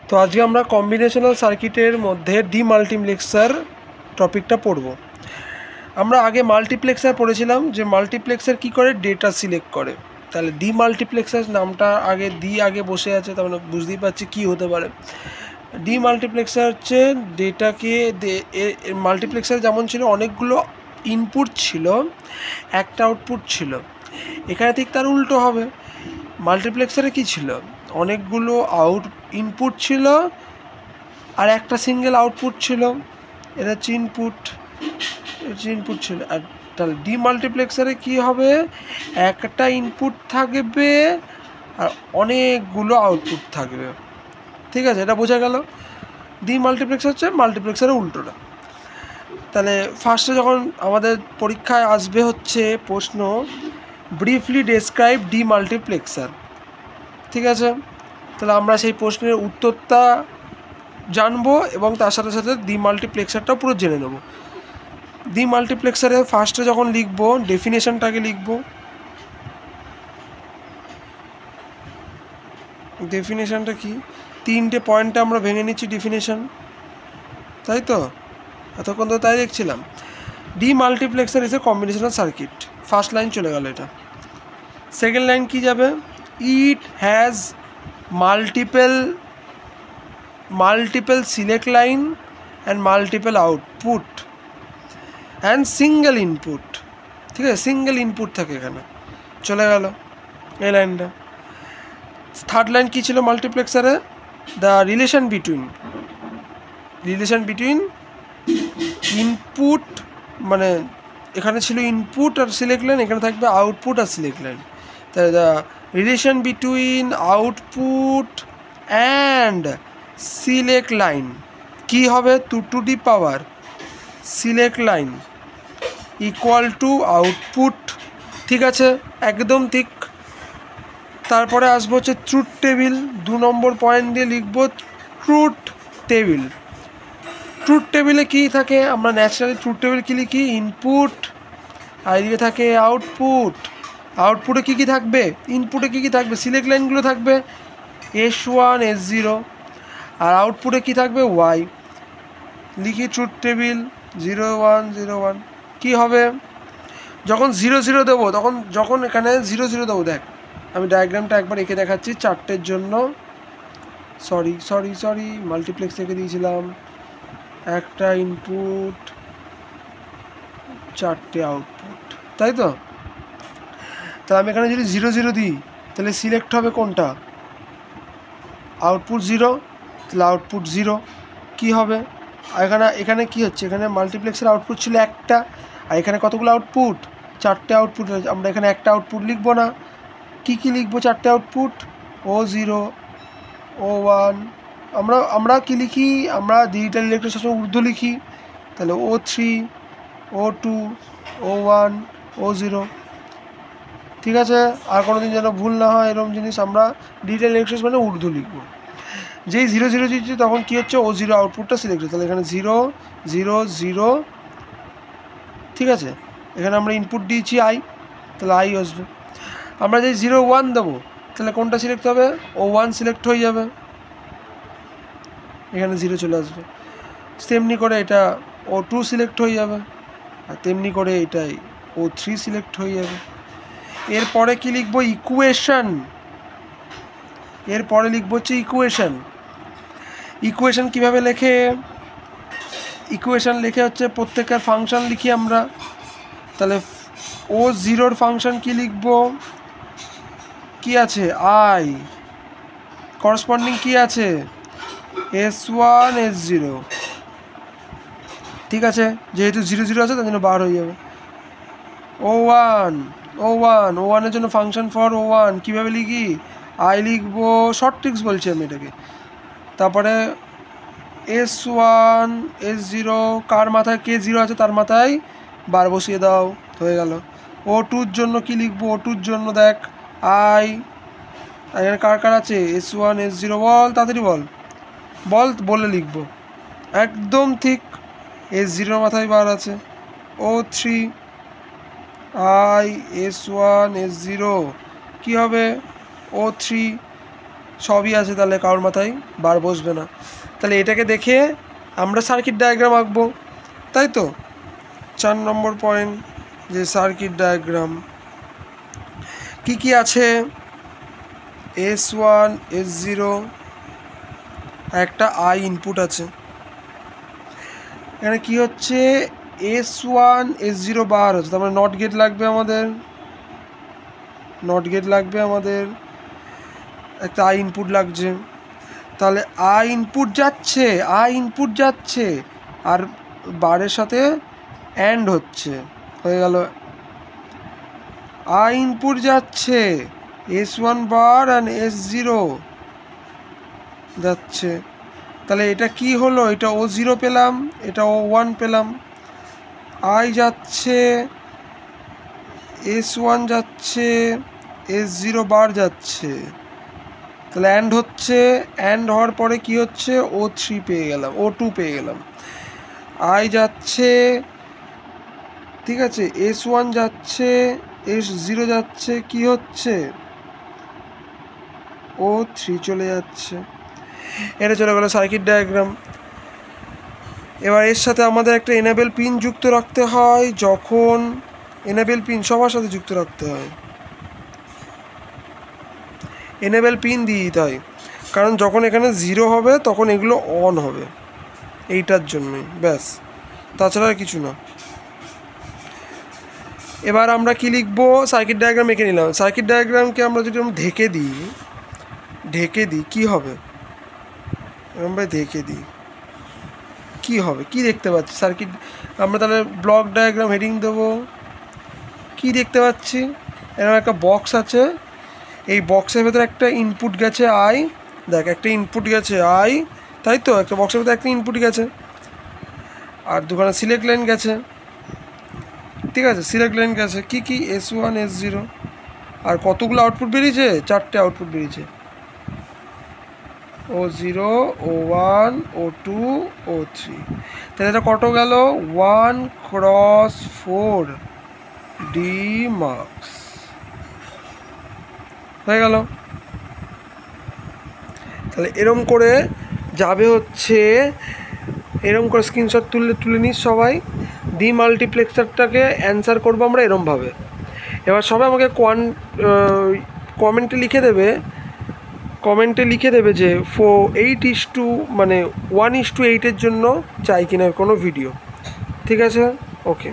তো আজকে আমরা কম্বিনেশনাল সার্কিটের মধ্যে ডিমাল্টিপ্লেক্সার টপিকটা পড়ব। আমরা আগে মাল্টিপ্লেক্সার পড়েছিলাম যে মাল্টিপ্লেক্সার কি করে, ডেটা সিলেক্ট করে। তাহলে ডিমাল্টিপ্লেক্সার নামটা আগে বসে আছে, তার মানে বুঝতেই পারছি কী হতে পারে। ডিমাল্টিপ্লেক্সার হচ্ছে ডেটাকে মাল্টিপ্লেক্সার যেমন ছিল অনেকগুলো ইনপুট ছিল, একটা আউটপুট ছিল। এখানে ঠিক তার উল্টো হবে। মাল্টিপ্লেক্সারে কি ছিল, অনেকগুলো ইনপুট ছিল আর একটা সিঙ্গেল আউটপুট ছিল। এটা হচ্ছে ইনপুট ছিল। আর তাহলে ডিমাল্টিপ্লেক্সারে কি হবে, একটা ইনপুট থাকবে আর অনেকগুলো আউটপুট থাকবে। ঠিক আছে, এটা বোঝা গেল। ডিমাল্টিপ্লেক্সার হচ্ছে মাল্টিপ্লেক্সারের উল্টোটা। তাহলে ফার্স্টে যখন আমাদের পরীক্ষায় আসবে হচ্ছে প্রশ্ন, ব্রিফলি ডেসক্রাইব ডিমাল্টিপ্লেক্সার। ঠিক আছে, তাহলে আমরা সেই প্রশ্নের উত্তরটা জানবো এবং তার সাথে সাথে ডিমাল্টিপ্লেক্সারটাও পুরো জেনে নেব। ডিমাল্টিপ্লেক্সারে ফার্স্টে যখন লিখবো ডেফিনেশনটাকে লিখবো। ডেফিনেশনটা কি, তিনটে পয়েন্টে আমরা ভেঙে নিচ্ছি ডেফিনেশন, তাই তো এতক্ষণ তো তাই দেখছিলাম। Demultiplexer is a combinational circuit, first line চলে গেল এটা। সেকেন্ড লাইন কি যাবে, it has multiple select line and multiple output and single input। ঠিক আছে, সিঙ্গেল ইনপুট থাকে এখানে, চলে গেল এই লাইনটা। থার্ড লাইন কী ছিল মাল্টিপ্লেক্সারে, দ্য রিলেশন বিটুইন ইনপুট, মানে এখানে ছিল ইনপুট আর সিলেক্ট লাইন, এখানে থাকবে আউটপুট আর সিলেক্ট লাইন। তাহলে the relation between output and select line কি হবে, 2 to the power select line equal to output. ঠিক আছে, একদম ঠিক। তারপরে আসবো হচ্ছে ট্রুথ টেবিল, 2 নম্বর পয়েন্ট দিয়ে লিখবো ট্রুথ টেবিল। ট্রুথ টেবিলে কী থাকে, আমরা ন্যাচারালি ট্রুথ টেবিল কী লিখি, ইনপুট আর এদিকে থাকে আউটপুট। আউটপুটে কী কী থাকবে, ইনপুটে কী কী থাকবে, সিলেক্ট লাইনগুলো থাকবে S1 S0, আর আউটপুটে কী থাকবে ওয়াই। লিখি ট্রুথ টেবিল 0 1 0 1। কী হবে, যখন 0 0 দেবো যখন এখানে 0 0 দেবো, দেখ আমি ডায়াগ্রামটা একবার এঁকে দেখাচ্ছি চারটের জন্য। সরি মাল্টিপ্লেক্স এঁকে দিয়েছিলাম, একটা ইনপুট চারটে আউটপুট, তাই তো। তাহলে আমি এখানে যদি 0 0 দিই তাহলে সিলেক্ট হবে কোনটা, আউটপুট 0, তাহলে আউটপুট 0 কী হবে। আর এখানে কী হচ্ছে, এখানে মাল্টিপ্লেক্সের আউটপুট ছিল একটা, আর এখানে কতগুলো আউটপুট, চারটে আউটপুট। আমরা এখানে একটা আউটপুট লিখবো না, কী লিখবো, চারটে আউটপুট, O0 O1। আমরা কী লিখি, আমরা ডিজিটাল ইলেকট্রনিক্স সবসময় উর্দু লিখি, তাহলে O3 O2 O1 O0। ঠিক আছে, আর কোনো দিন যেন ভুল না হয় এরকম জিনিস, আমরা ডিজিটাল ইলেকট্রনিক্স মানে উর্দু লিখবো। যেই 0 0 দিচ্ছি তখন কী হচ্ছে, O0 আউটপুটটা সিলেক্ট হচ্ছে, তাহলে এখানে 0 0 0। ঠিক আছে, এখানে আমরা ইনপুট দিয়েছি আই, তাহলে আই আসবে। আমরা যেই 0 1 দেবো তাহলে কোনটা সিলেক্ট হবে, O1 সিলেক্ট হয়ে যাবে, এখানে 0 চলে আসবে। তেমনি করে এটা O2 সিলেক্ট হয়ে যাবে, আর তেমনি করে এটাই O3 সিলেক্ট হয়ে যাবে। এরপরে কি লিখবো, ইকুয়েশন। এরপরে লিখবো হচ্ছে ইকুয়েশন কীভাবে লেখে, ইকুয়েশন লেখে হচ্ছে প্রত্যেকের ফাংশন লিখি আমরা। তাহলে O0 ফাংশন কি লিখবো, কি আছে আই, করসপন্ডিং কি আছে S1 S0। ঠিক আছে, যেহেতু 0 0 আছে তার জন্য বার হয়ে যাবে। O1 এর জন্য ফাংশন ফর O1 কীভাবে লিখি, আই লিখবো, শর্ট ট্রিক্স বলছি আমি এটাকে। তারপরে S1 S0, কার মাথায় K0 আছে তার মাথায় বার বসিয়ে দাও, হয়ে গেল। O2-র জন্য কি লিখবো, O2-র জন্য দেখ আই, এখানে কার আছে S1 S0, বল তাড়াতাড়ি বলে লিখবো, একদম ঠিক। S0 মাথায় বার আছে, O3 I S1 S0 কী হবে O3 সবই আছে, তাহলে কারোর মাথায় বার বসবে না। তাহলে এটাকে দেখে আমরা সার্কিট ডায়াগ্রাম আঁকবো, তাই তো। 4 নম্বর পয়েন্ট যে সার্কিট ডায়াগ্রাম কি কি আছে, S1 S0 একটা আই ইনপুট আছে। এখানে কি হচ্ছে, S1 S0 বার হচ্ছে, তার মানে নট গেট লাগবে আমাদের, নট গেট লাগবে আমাদের, একটা আই ইনপুট লাগছে। তাহলে আই ইনপুট যাচ্ছে, আই ইনপুট যাচ্ছে, আর বারের সাথে অ্যান্ড হচ্ছে, হয়ে গেল আই ইনপুট যাচ্ছে, S1 বার আর S0 যাচ্ছে। তাহলে এটা কি হলো, এটা O0 পেলাম, এটা O1 পেলাম। আই যাচ্ছে, S1 যাচ্ছে, S0 বার যাচ্ছে, তাহলে অ্যান্ড হচ্ছে, অ্যান্ড হওয়ার পরে কি হচ্ছে, O3 পেয়ে গেলাম, O2 পেয়ে গেলাম। আই যাচ্ছে, ঠিক আছে, S1 যাচ্ছে, S0 যাচ্ছে, কি হচ্ছে, O3 চলে যাচ্ছে। এটা চলে গেল সার্কিট ডায়াগ্রাম। এবার এর সাথে আমাদের একটা এনেবেল পিন যুক্ত রাখতে হয়, যখন এনেবেল পিন সবার সাথে যুক্ত রাখতে হয়, এনেবেল পিন দিয়ে দিতে হয়, কারণ যখন এখানে 0 হবে তখন এগুলো অন হবে, এইটার জন্যই, ব্যাস, তাছাড়া আর কিছু না। এবার আমরা কি লিখবো, সার্কিট ডায়াগ্রাম এঁকে নিলাম। সার্কিট ডায়াগ্রামকে আমরা যদি ঢেকে দিই কি হবে, আমরা ঢেকে দিই কি হবে, কি দেখতে পাচ্ছি সার্কিট, আমরা তাহলে ব্লক ডায়াগ্রাম হেডিং দেবো, কি দেখতে পাচ্ছি, এরকম একটা বক্স আছে, এই বক্সের ভেতরে একটা ইনপুট গেছে আই, দেখ একটা ইনপুট গেছে আই, তাই তো, একটা বক্সের ভেতরে একটা ইনপুট গেছে, আর দুখানা সিলেক্ট লাইন গেছে, ঠিক আছে, সিলেক্ট লাইন গেছে, কি কি, S1 S0, আর কতগুলো আউটপুট বেরিয়েছে, 4টে আউটপুট বেরিয়েছে, O0 O1 O2 O3। তাহলে এটা কত গেল, 1x4 D মার্কস হয়ে গেল। তাহলে এরম করে যাবে হচ্ছে, এরম করে স্ক্রিনশট তুলে নিস সবাই। ডি মাল্টিপ্লেক্সারটাকে অ্যান্সার করবো আমরা এরমভাবে। এবার সবাই আমাকে কমেন্টে লিখে দেবে যে 8:2 মানে 1:8 জন্য চাই কিনা কোনো ভিডিও, ঠিক আছে, ওকে।